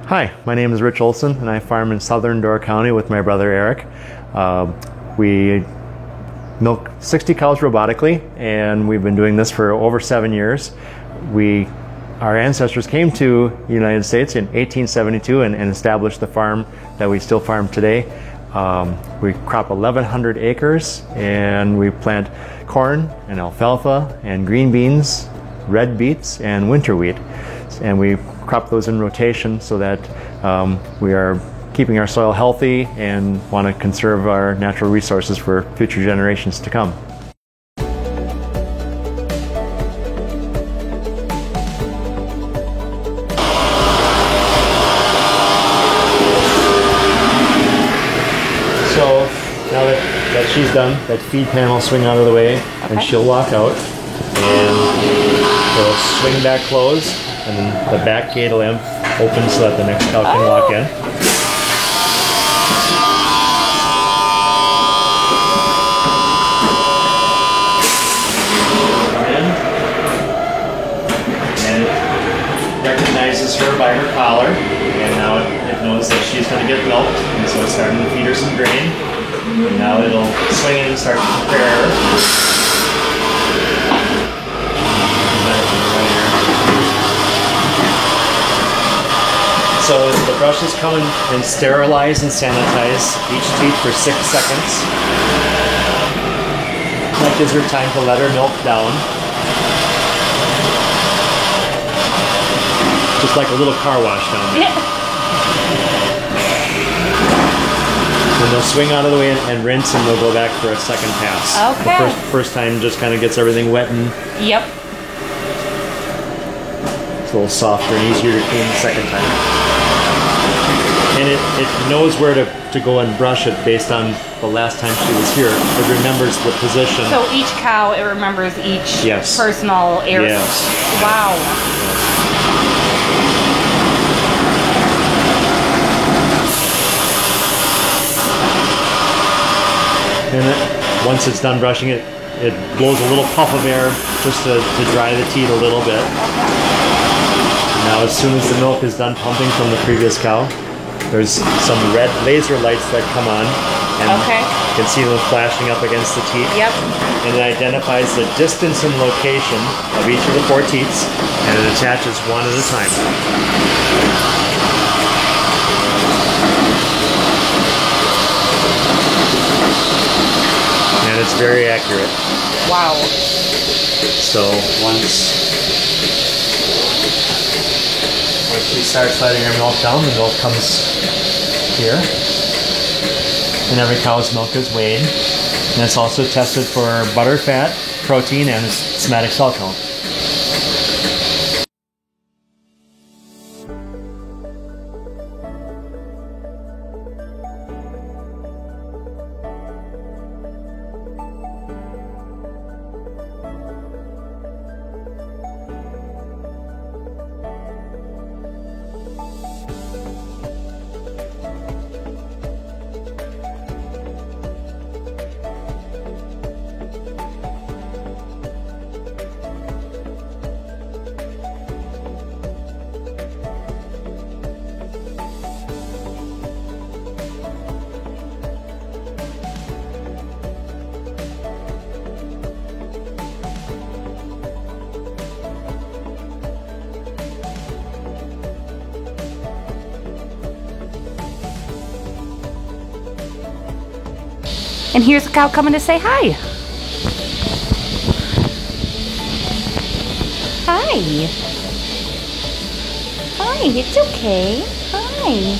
Hi, my name is Rich Olson and I farm in southern Door County with my brother Eric. We milk 60 cows robotically, and we've been doing this for over 7 years. Our ancestors came to the United States in 1872 and established the farm that we still farm today. We crop 1,100 acres and we plant corn and alfalfa and green beans, red beets and winter wheat. And we crop those in rotation so that we are keeping our soil healthy and want to conserve our natural resources for future generations to come. So now that she's done, that feed pan will swing out of the way, and she'll walk out, and it'll swing back closed, and then the back gate will open so that the next cow can walk in. Come in, and it recognizes her by her collar, and now it knows that she's going to get milked, and so it's starting to feed her some grain. And now it'll swing in and start to prepare her. So the brushes come and sterilize and sanitize each teat for 6 seconds. That gives her time to let her milk down. Just like a little car wash down there. And they'll swing out of the way and rinse, and they'll go back for a second pass. Okay. The first time just kind of gets everything wet and yep. It's a little softer and easier to clean the second time. And it knows where to go and brush it based on the last time she was here. It remembers the position. So each cow, it remembers each personal area. Yes. Wow. And once it's done brushing it, it blows a little puff of air just to dry the teat a little bit. Now as soon as the milk is done pumping from the previous cow, there's some red laser lights that come on, and you can see them flashing up against the teat. Yep. And it identifies the distance and location of each of the 4 teats, and it attaches one at a time. And it's very accurate. Wow. So once she starts letting her milk down, the milk comes here. And every cow's milk is weighed. And it's also tested for butter, fat, protein, and somatic cell count. And here's a cow coming to say hi. Hi. Hi, it's okay. Hi.